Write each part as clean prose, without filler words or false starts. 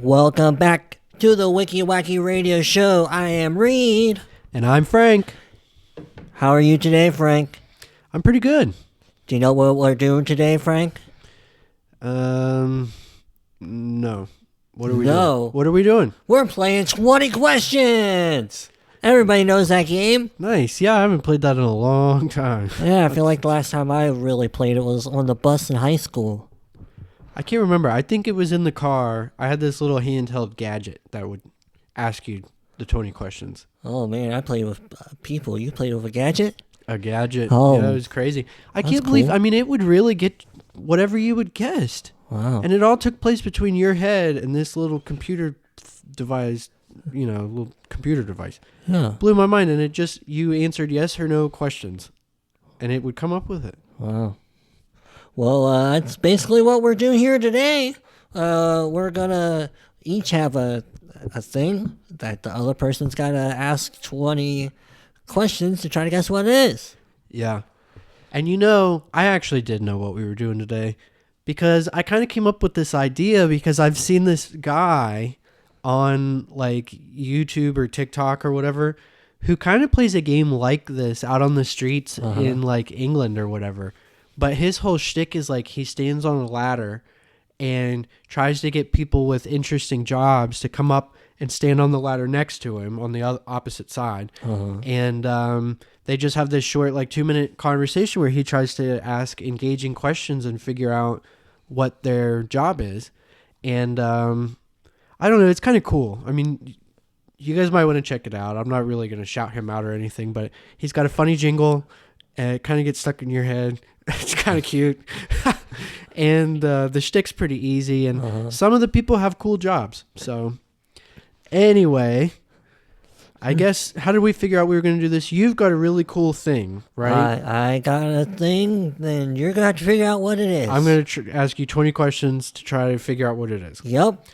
Welcome back to the Wicky Wacky radio show. I am Reid. And I'm Frank. How are you today, Frank? I'm pretty good. Do you know what we're doing today, Frank? No. What are we No. doing? What are we doing? We're playing 20 questions. Everybody knows that game. Nice. Yeah, I haven't played that in a long time. Yeah, I feel like the last time I really played it was on the bus in high school. I can't remember. I think it was in the car. I had this little handheld gadget that would ask you the 20 questions. Oh, man, I played with people. You played with a gadget? A gadget. Oh. Yeah, it was crazy. I That's can't believe, cool. I mean, it would really get whatever you would guessed. Wow. And it all took place between your head and this little computer device, little computer device. Yeah. Blew my mind. And it just, you answered yes or no questions. And it would come up with it. Wow. Well, that's basically what we're doing here today. We're going to each have a thing that the other person's got to ask 20 questions to try to guess what it is. Yeah. And I actually did know what we were doing today because I kind of came up with this idea because I've seen this guy on like YouTube or TikTok or whatever who kind of plays a game like this out on the streets in like England or whatever. But his whole shtick is like he stands on a ladder and tries to get people with interesting jobs to come up and stand on the ladder next to him on the opposite side. And they just have this short, like 2-minute conversation where he tries to ask engaging questions and figure out what their job is. And I don't know, it's kind of cool. I mean, you guys might want to check it out. I'm not really going to shout him out or anything, but he's got a funny jingle and it kind of gets stuck in your head. It's kind of cute. And the shtick's pretty easy. And some of the people have cool jobs. So anyway, I guess, how did we figure out we were going to do this? You've got a really cool thing, right? I got a thing, then you're going to have to figure out what it is. I'm going to ask you 20 questions to try to figure out what it is. Yep.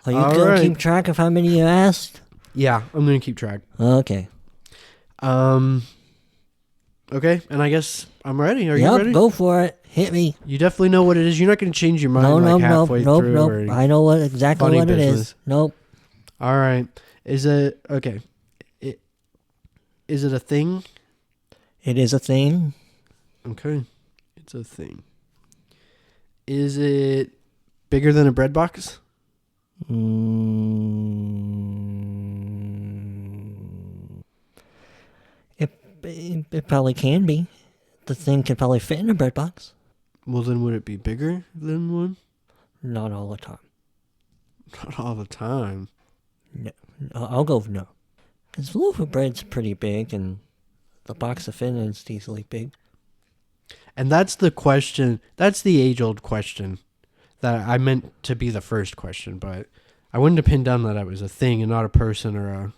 Are you All going right. to keep track of how many you asked? Yeah, I'm going to keep track. Okay. Okay, and I guess I'm ready. Are you ready? Go for it. Hit me. You definitely know what it is. You're not going to change your mind halfway through. Nope. I know exactly funny what it business. is. Nope. All right. Is it okay? Is it a thing? It is a thing. Okay, it's a thing. Is it bigger than a bread box? It probably can be. The thing can probably fit in a bread box. Well, then would it be bigger than one? Not all the time. Not all the time. No. I'll go with no. Because loaf of bread's pretty big, and the box of fin is easily big. And that's the question. That's the age-old question that I meant to be the first question, but I wanted to pin down that it was a thing and not a person or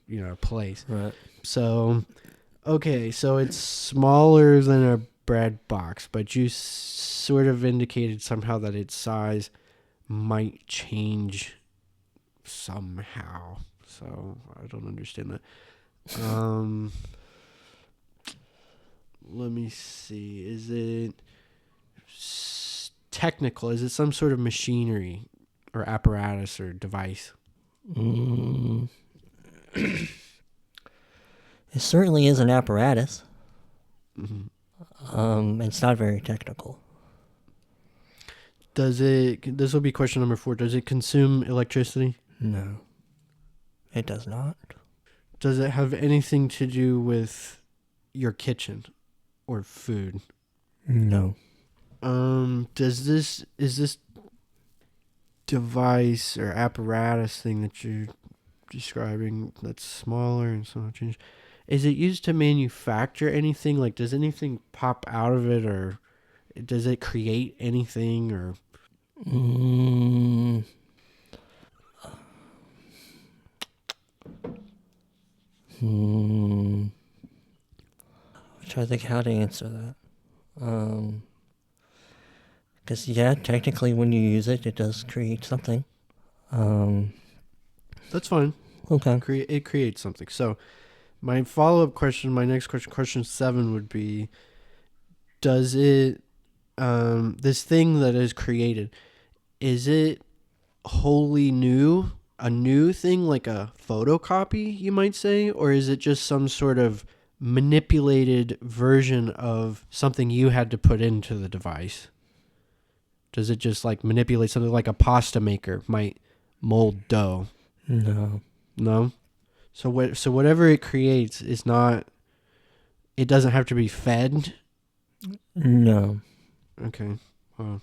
a place. Right. So, okay, so it's smaller than a bread box, but you sort of indicated somehow that its size might change somehow. So I don't understand that. Let me see. Is it technical? Is it some sort of machinery or apparatus or device? It certainly is an apparatus. It's not very technical. This will be question number 4. Does it consume electricity? No. It does not. Does it have anything to do with your kitchen or food? No. Is this device or apparatus thing that you're describing that's smaller and so much, is it used to manufacture anything? Like, does anything pop out of it, or does it create anything, or? I'm trying to think how to answer that. Because, technically when you use it, it does create something. That's fine. Okay. It creates something. So, my follow-up question, my next question, question 7 would be, does it, this thing that is created, is it wholly new, a new thing, like a photocopy, you might say? Or is it just some sort of manipulated version of something you had to put into the device? Does it just like manipulate something like a pasta maker might mold dough? No. No? So whatever it creates is not, it doesn't have to be fed? No. Okay. Well,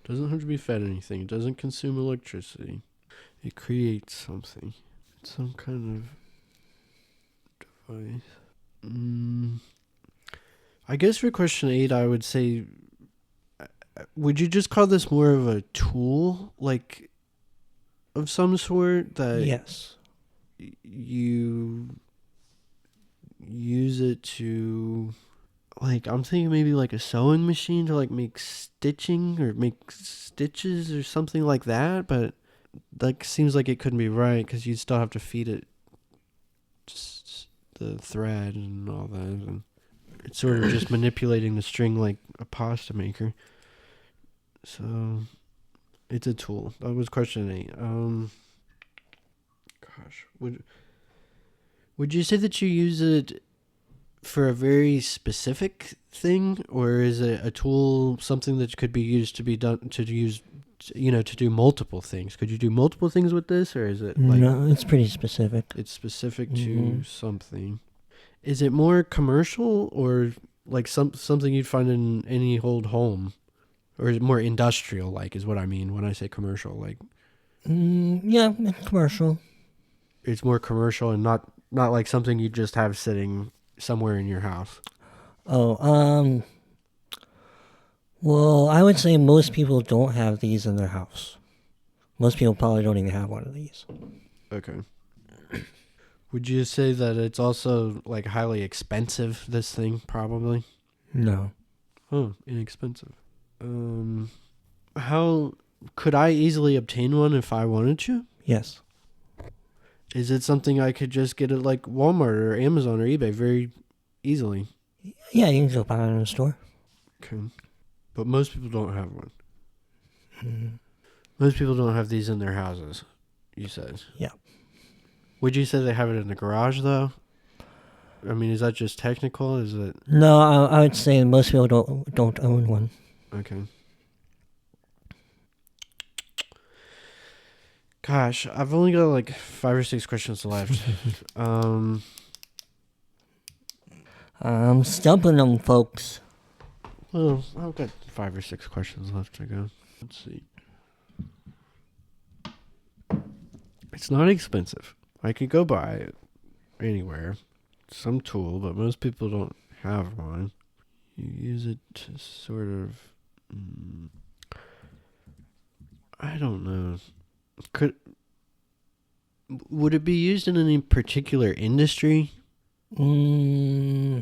it doesn't have to be fed anything. It doesn't consume electricity. It creates something. It's some kind of device. I guess for question 8, I would say, would you just call this more of a tool, like, of some sort that Yes. you use it to, like, I'm thinking maybe like a sewing machine to like make stitching or make stitches or something like that, but that seems like it couldn't be right because you'd still have to feed it just the thread and all that, and it's sort of just manipulating the string like a pasta maker. So it's a tool. That was question 8. Gosh, would you say that you use it for a very specific thing, or is it a tool, something that could be used to be done to use, to do multiple things? Could you do multiple things with this, or is it like No, it's pretty specific. it's specific to something? Is it more commercial or like something you'd find in any old home, or is it more industrial? Like is what I mean when I say commercial. Like Yeah, it's commercial. it's more commercial and not like something you just have sitting somewhere in your house. Oh, well, I would say most people don't have these in their house. Most people probably don't even have one of these. Okay. Would you say that it's also like highly expensive, this thing, probably? No. Oh, inexpensive. How could I easily obtain one if I wanted to? Yes. Is it something I could just get at like Walmart or Amazon or eBay very easily? Yeah, you can go buy it in a store. Okay. But most people don't have one. Most people don't have these in their houses, you said. Yeah. Would you say they have it in the garage, though? I mean, is that just technical? Is it... No, I would say most people don't own one. Okay. Gosh, I've only got like 5 or 6 questions left. I'm stumping them, folks. Well, I've got 5 or 6 questions left to go. Let's see. It's not expensive. I could go buy it anywhere. Some tool, but most people don't have one. You use it to sort of... I don't know. Would it be used in any particular industry? No.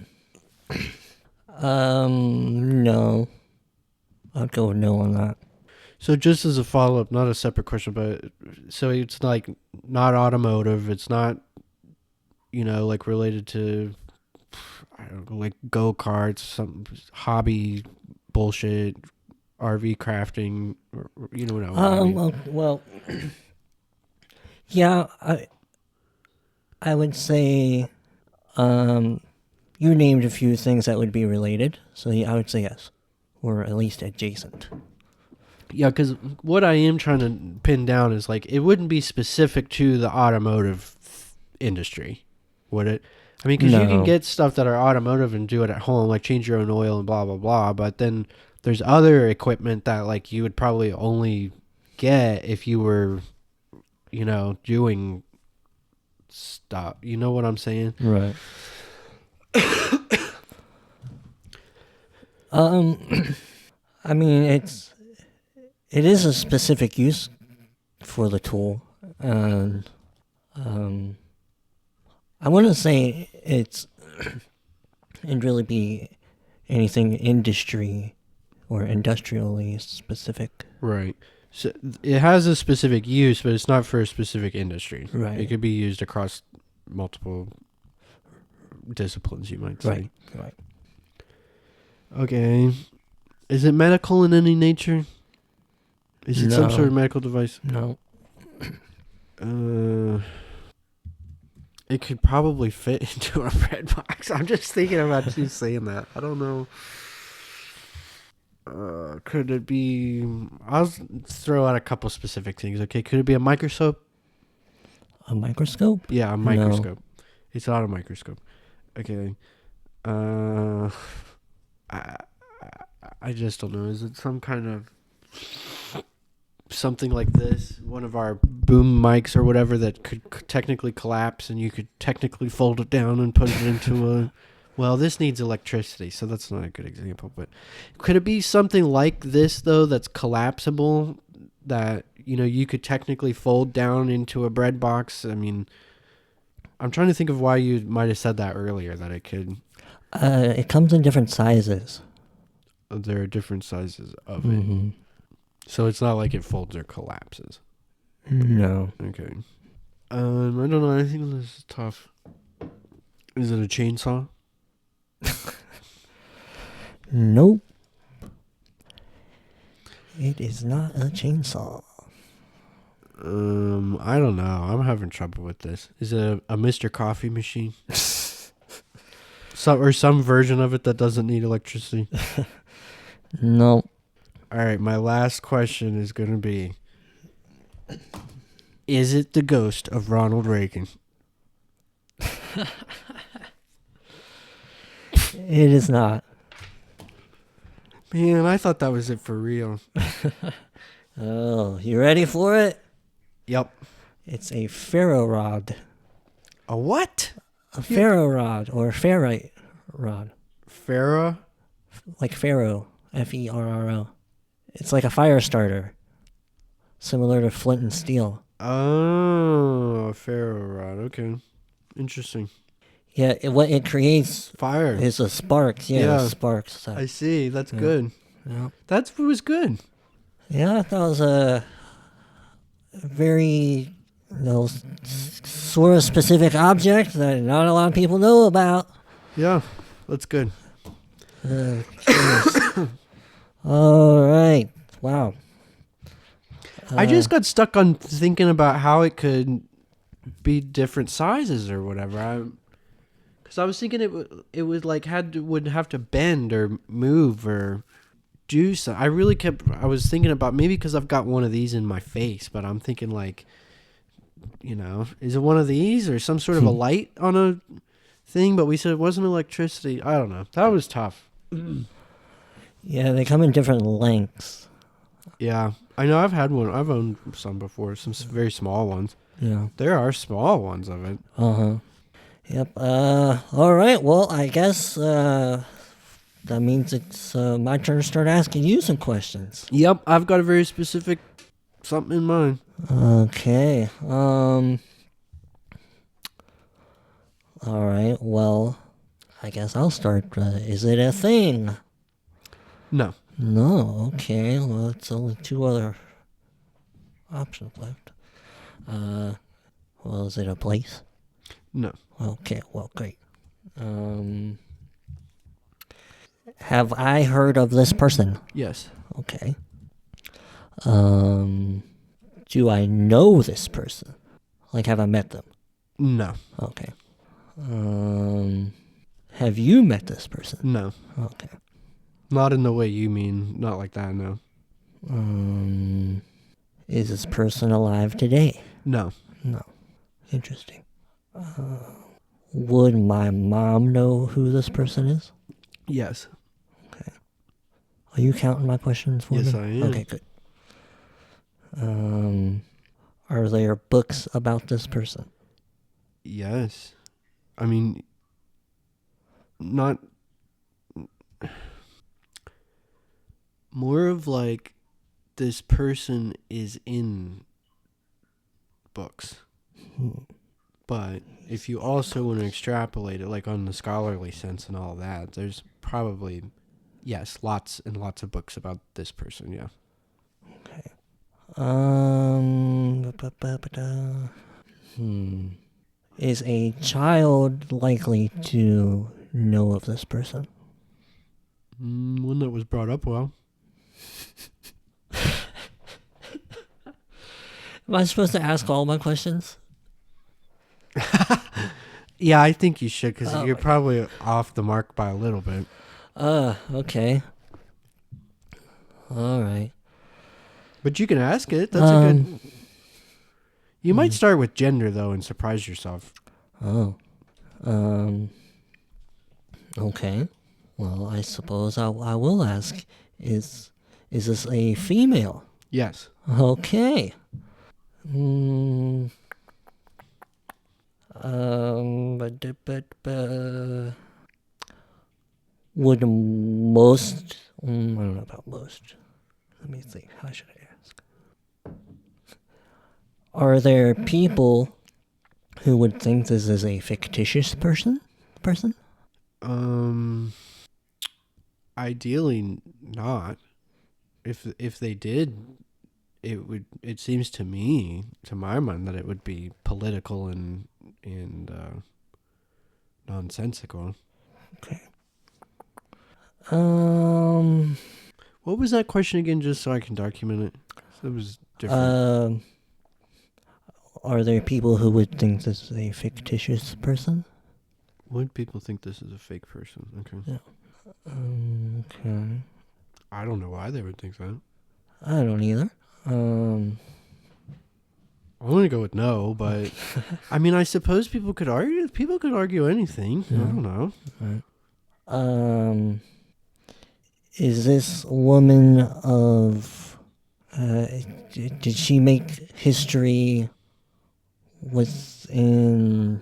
I'd go with no on that. So just as a follow-up, not a separate question, but so it's like not automotive. It's not, like related to, I don't know, like go-karts, some hobby bullshit, RV crafting, or, you know what I mean? Well, yeah, I would say, you named a few things that would be related, so yeah, I would say yes, or at least adjacent. Yeah, because what I am trying to pin down is like it wouldn't be specific to the automotive industry, would it? I mean, because you can get stuff that are automotive and do it at home, like change your own oil and blah blah blah. But then there's other equipment that like you would probably only get if you were, doing stuff. You know what I'm saying? Right. I mean, it is a specific use for the tool, and I wouldn't say it'd really be anything industry or industrially specific. Right. So it has a specific use, but it's not for a specific industry. Right. It could be used across multiple disciplines, you might say. Right. Okay. Is it medical in any nature? Is it some sort of medical device? No. It could probably fit into a bread box. I'm just thinking about you saying that. I don't know. Could it be? I'll throw out a couple specific things. Okay, could it be a microscope? A microscope? Yeah, a No. microscope. It's not a microscope. Okay. I I just don't know. Is it some kind of something like this? One of our boom mics or whatever that could technically collapse, and you could technically fold it down and put it into a. Well, this needs electricity, so that's not a good example. But could it be something like this though, that's collapsible, that you could technically fold down into a bread box? I mean, I'm trying to think of why you might have said that earlier, that it could. It comes in different sizes. There are different sizes of Mm-hmm. it, so it's not like it folds or collapses. No. Okay. I don't know. I think this is tough. Is it a chainsaw? Nope. It is not a chainsaw. I don't know. I'm having trouble with this. Is it a Mr. Coffee machine? Some version of it that doesn't need electricity. Nope. All right, my last question is going to be, is it the ghost of Ronald Reagan? It is not. Man, I thought that was it for real. Oh, you ready for it? Yep. It's a ferro rod. A what? A ferro rod or ferrite rod. Farah? Like ferro. Ferro. It's like a fire starter. Similar to flint and steel. Oh, a ferro rod. Okay. Interesting. Yeah, what it creates Fire. is a sparks. Yeah, Yeah. sparks. So. I see. That's Yeah. good. Yeah. That was good. Yeah, that was a very sort of specific object that not a lot of people know about. Yeah, that's good. All right. Wow. I just got stuck on thinking about how it could be different sizes or whatever. Because I was thinking it would like would have to bend or move or do something. I was thinking about maybe because I've got one of these in my face, but I'm thinking like, is it one of these or some sort of a light on a thing? But we said it wasn't electricity. I don't know. That was tough. Yeah, they come in different lengths. Yeah, I know. I've had one. I've owned some before. Some very small ones. Yeah. There are small ones of it. Uh-huh. Yep. All right. Well, I guess that means it's my turn to start asking you some questions. Yep, I've got a very specific something in mind. Okay. All right. Well, I guess I'll start. Is it a thing? No. No. Okay. Well, it's only two other options left. Well, is it a place? No. Okay. Well, great. Have I heard of this person? Yes. Okay. Do I know this person? Like, have I met them? No. Okay. Have you met this person? No. Okay. Not in the way you mean. Not like that, no. Is this person alive today? No. No. Interesting. Would my mom know who this person is? Yes. Okay. Are you counting my questions for me? Yes, I am. Okay, good. Are there books about this person? Yes. I mean, not... More of like, this person is in books. But if you also want to extrapolate it, like on the scholarly sense and all that, there's probably, yes, lots and lots of books about this person, yeah. Okay. Is a child likely to know of this person? One that was brought up well. Am I supposed to ask all my questions? Yeah, I think you should because Oh you're my probably off the mark by a little bit. Okay. All right. But you can ask it. That's a good. You might hmm. start with gender though and surprise yourself. Oh. Um. Okay. Well, I suppose I will ask. Is this a female? Yes. Okay. But would most? I don't know about most. Let me think. How should I ask? Are there people who would think this is a fictitious person? Ideally not. If they did, it would. It seems to me, to my mind, that it would be political and nonsensical. Okay. Um. What was that question again? Just so I can document it. It was different. Are there people who would think this is a fictitious person? Would people think this is a fake person? Okay. Yeah. Okay. I don't know why they would think that. I don't either. I'm gonna go with no, but I mean, I suppose people could argue. People could argue anything. Yeah. I don't know. Right. Is this woman of? Did she make history within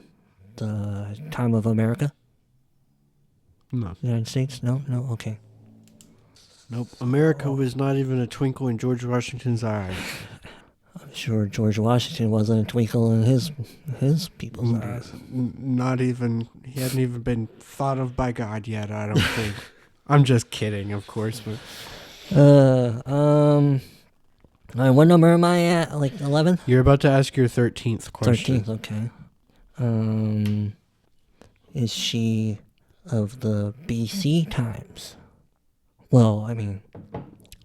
the time of America? No. United States? No. Okay. Nope. America was not even a twinkle in George Washington's eye. I'm sure George Washington wasn't a twinkle in his people's eyes. Not even. He hadn't even been thought of by God yet. I don't think. I'm just kidding, of course. But all right, what number am I at? Like 11? you're about to ask your 13th question. 13th, okay. Is she of the BC times? Well, I mean,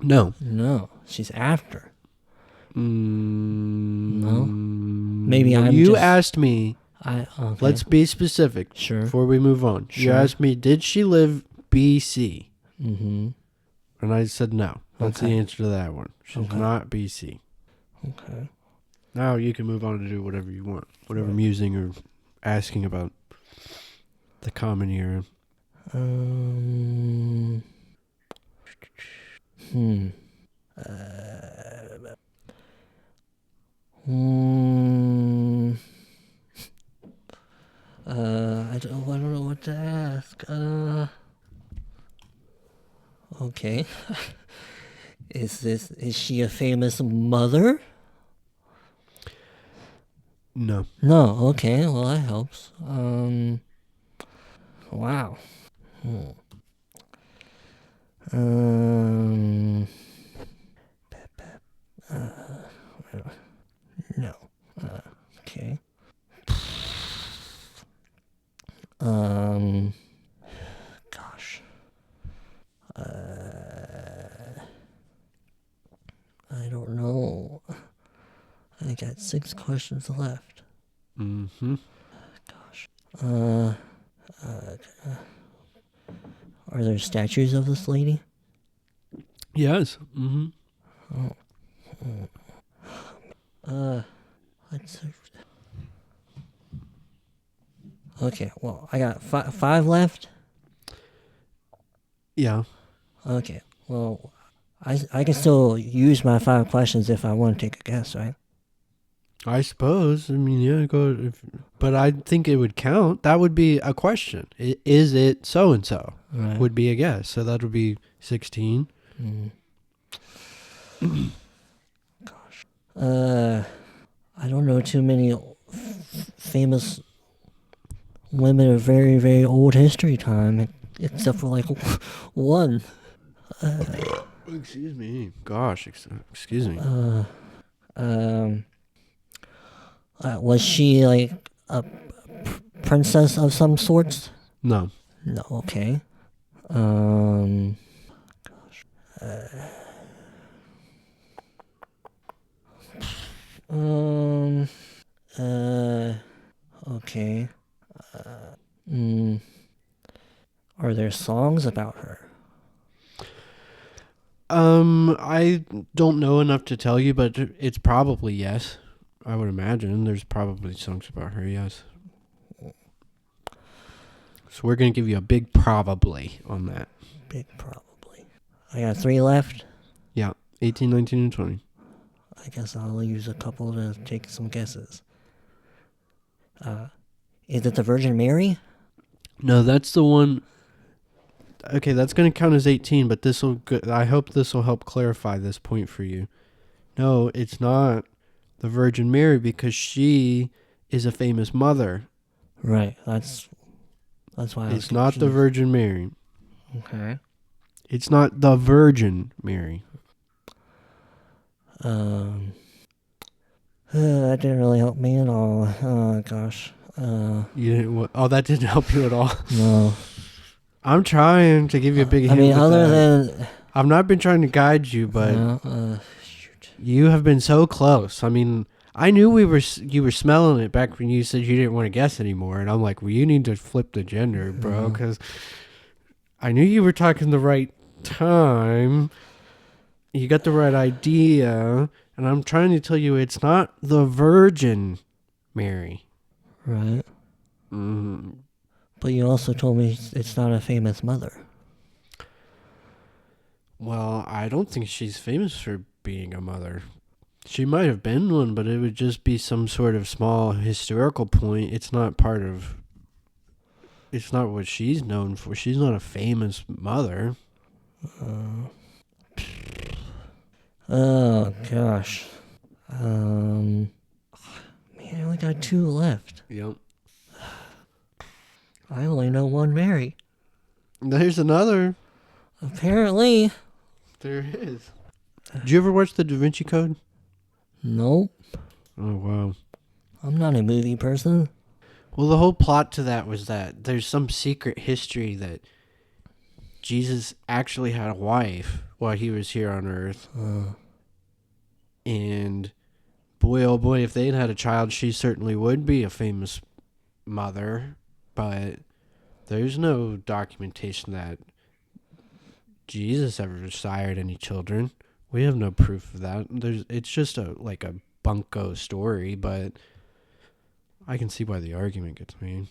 No. she's after. No. Maybe I'm You just... asked me. Okay. Let's be specific. Sure. Before we move on. Sure. You asked me, did she live BC? Mm-hmm. And I said no. That's Okay. the answer to that one. She's Okay. not BC. Okay. Now you can move on to do whatever you want. Whatever musing or asking about the common era. I don't know what to ask. Okay. Is she a famous mother? No. No, okay, well that helps. Wow. No. Okay. Gosh. I don't know. I got 6 questions left. Mm-hmm. Gosh. Are there statues of this lady? Yes. Mm-hmm. Let's. Okay, well, I got 5 left. Yeah. Okay, well, I can still use my 5 questions if I want to take a guess, right? I suppose. I mean, yeah, go. But I think it would count. That would be a question. Is it so and so? Right. Would be a guess. So that would be 16. Gosh. I don't know too many famous women of very, very old history time, except for like one. Excuse me. Gosh, excuse me. Was she like a princess of some sorts? No. No. Okay. Um. Okay. Mm. Are there songs about her? I don't know enough to tell you, but it's probably yes. I would imagine there's probably songs about her, yes. So we're going to give you a big probably on that. Big probably. I got 3 left. Yeah, 18, 19, and 20. I guess I'll use a couple to take some guesses. Is it the Virgin Mary? No, that's the one. Okay, that's going to count as 18, but I hope this will help clarify this point for you. No, it's not the Virgin Mary because she is a famous mother. Right. That's why It's not the Virgin Mary. Okay. It's not the Virgin Mary. That didn't really help me at all. Oh gosh. You didn't. Oh, that didn't help you at all. No. I'm trying to give you a big hint. I mean, with other that. than I've not been trying to guide you, but shoot. you have been so close. I mean, I knew you were smelling it back when you said you didn't want to guess anymore, and I'm like, well, you need to flip the gender, bro, because I knew you were talking the right time. You got the right idea, and I'm trying to tell you it's not the Virgin Mary. Right. Mm. But you also told me it's not a famous mother. Well, I don't think she's famous for being a mother. She might have been one, but it would just be some sort of small historical point. It's not what she's known for. She's not a famous mother. Oh gosh. Man, I only got 2 left. Yep. I only know one Mary. There's another. Apparently. There is. Did you ever watch the Da Vinci Code? Nope. Oh, wow. I'm not a movie person. Well, the whole plot to that was that there's some secret history that Jesus actually had a wife while he was here on earth. And boy, oh boy, if they'd had a child, she certainly would be a famous mother. But there's no documentation that Jesus ever sired any children. We have no proof of that. It's just a bunko story, but I can see why the argument gets made.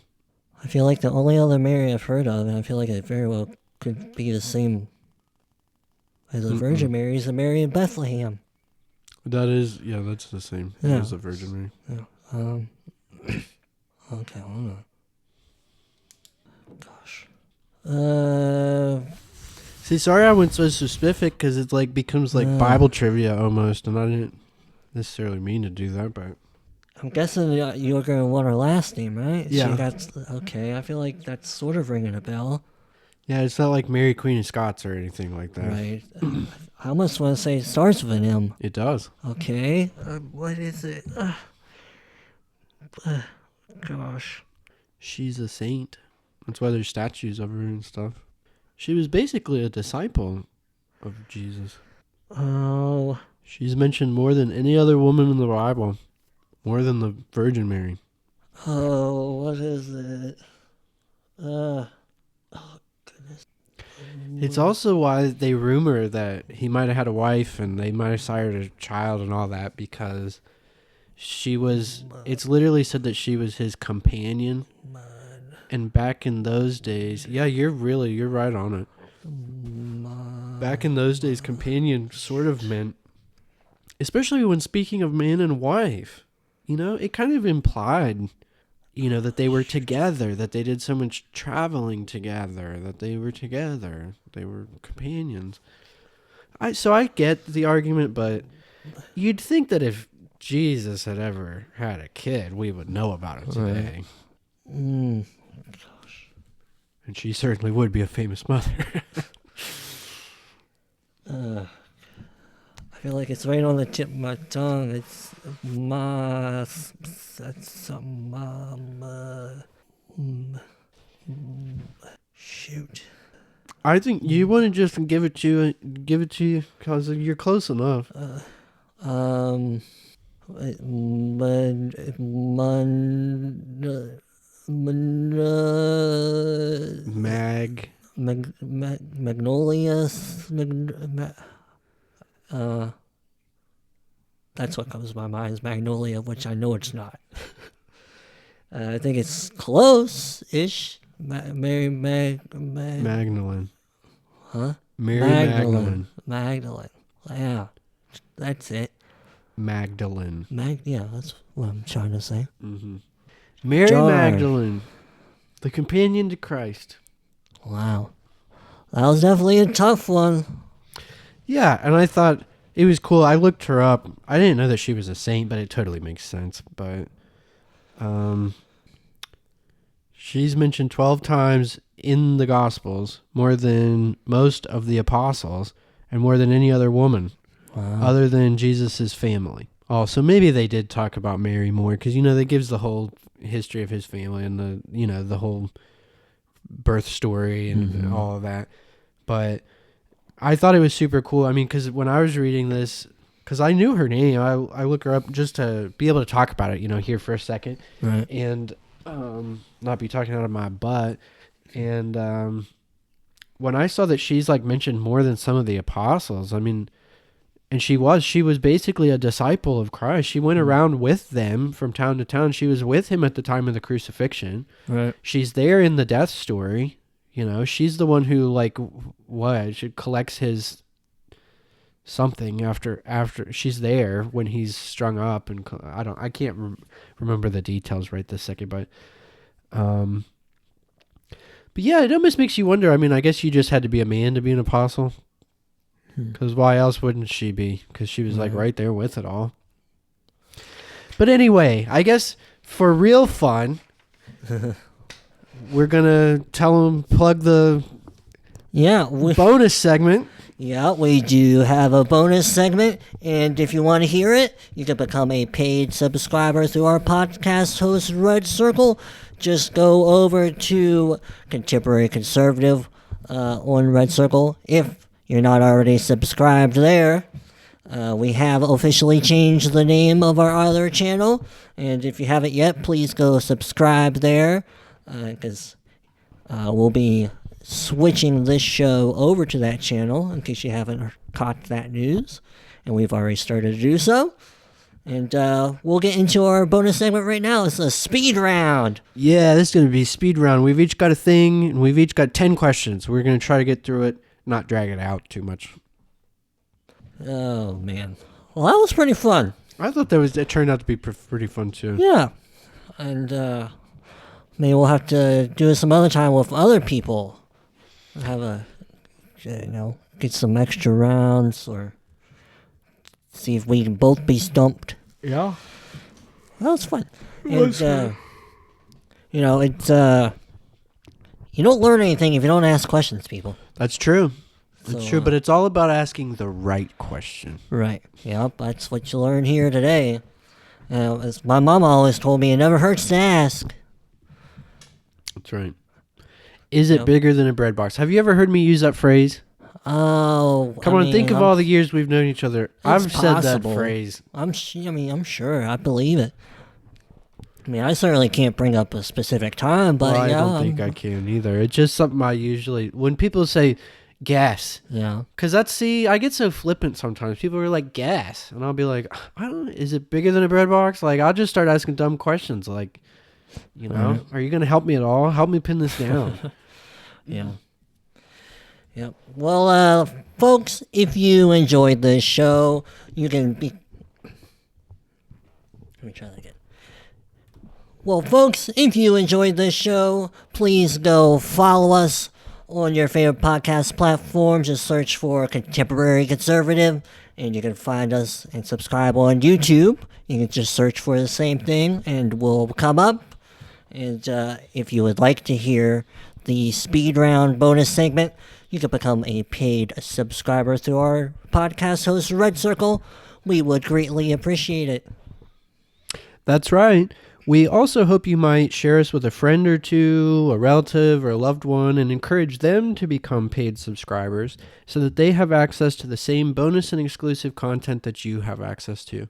I feel like the only other Mary I've heard of, and I feel like it very well could be the same as the Virgin Mary, is the Mary in Bethlehem. That's the same as the Virgin Mary. Yeah. Okay, hold on. Gosh. See, sorry I went so specific because it becomes Bible trivia almost, and I didn't necessarily mean to do that, but I'm guessing you were going to want her last name, right? Yeah. Okay, I feel like that's sort of ringing a bell. yeah, it's not like Mary Queen of Scots or anything like that. Right. I almost want to say it starts with an M. It does. Okay. What is it? Gosh. She's a saint. That's why there's statues of her and stuff. She was basically a disciple of Jesus. Oh. She's mentioned more than any other woman in the Bible. More than the Virgin Mary. Oh, what is it? Oh, goodness. It's also why they rumor that he might have had a wife and they might have sired a child and all that, because it's literally said that she was his companion. And back in those days, yeah, you're right on it. Back in those days, companion sort of meant, especially when speaking of man and wife, it kind of implied, that they were together, that they did so much traveling together, that they were together, they were companions. So I get the argument, but you'd think that if Jesus had ever had a kid, we would know about it today. Gosh. And she certainly would be a famous mother. I feel like it's right on the tip of my tongue. It's shoot. I think you want to just give it to you because you're close enough. Man, Mag. Magnolias. That's what comes to my mind is Magnolia, which I know it's not. I think it's close-ish. Magdalene. Huh? Mary Magdalene. Yeah, that's it. Magdalene. Yeah, that's what I'm trying to say. Mm-hmm. Mary John. Magdalene, the companion to Christ. Wow. That was definitely a tough one. Yeah, and I thought it was cool. I looked her up. I didn't know that she was a saint, but it totally makes sense. But she's mentioned 12 times in the Gospels, more than most of the apostles, and more than any other woman. Wow. Other than Jesus' family. Also, maybe they did talk about Mary more because, that gives the whole history of his family and the whole birth story and all of that. But I thought it was super cool. I mean, because when I was reading this, because I knew her name, I look her up just to be able to talk about it, here for a second. Right. And not be talking out of my butt. And when I saw that she's like mentioned more than some of the apostles, I mean... And she was basically a disciple of Christ. She went around with them from town to town. She was with him at the time of the crucifixion. Right. She's there in the death story. She's the one who she collects his something after she's there when he's strung up. And I can't remember the details right this second, but yeah, it almost makes you wonder. I mean, I guess you just had to be a man to be an apostle. Because why else wouldn't she be? Because she was right there with it all. But anyway, I guess for real fun, we're going to plug the bonus segment. Yeah, we do have a bonus segment. And if you want to hear it, you can become a paid subscriber through our podcast host, Red Circle. Just go over to Contemporary Conservative on Red Circle. If you're not already subscribed there, we have officially changed the name of our other channel. And if you haven't yet, please go subscribe there. Because we'll be switching this show over to that channel, in case you haven't caught that news. And we've already started to do so. And we'll get into our bonus segment right now. It's a speed round. Yeah, this is going to be speed round. We've each got a thing, and we've each got 10 questions. We're going to try to get through it. Not drag it out too much. Oh, man. Well, that was pretty fun. I thought it turned out to be pretty fun, too. Yeah. And maybe we'll have to do it some other time with other people. Have get some extra rounds or see if we can both be stumped. Yeah. That was fun. It's you don't learn anything if you don't ask questions, people. That's true. That's true, but it's all about asking the right question. Right. Yep, that's what you learn here today. As my mom always told me, it never hurts to ask. That's right. Is it bigger than a bread box? Have you ever heard me use that phrase? Oh, think of all the years we've known each other. I've said that phrase. I'm sure. I believe it. I mean, I certainly can't bring up a specific time, but I don't think I can either. It's just something I usually, when people say gas, because I get so flippant sometimes. People are like, gas, and I'll be like, is it bigger than a bread box? Like, I'll just start asking dumb questions, like, are you going to help me at all? Help me pin this down. Yeah. Yep. Well, folks, if you enjoyed this show, you can be. Let me try that again. Well, folks, if you enjoyed this show, please go follow us on your favorite podcast platform. Just search for Contemporary Conservative, and you can find us and subscribe on YouTube. You can just search for the same thing, and we'll come up. And if you would like to hear the speed round bonus segment, you can become a paid subscriber through our podcast host, Red Circle. We would greatly appreciate it. That's right. We also hope you might share us with a friend or two, a relative, or a loved one, and encourage them to become paid subscribers so that they have access to the same bonus and exclusive content that you have access to.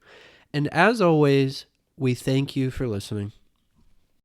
And as always, we thank you for listening.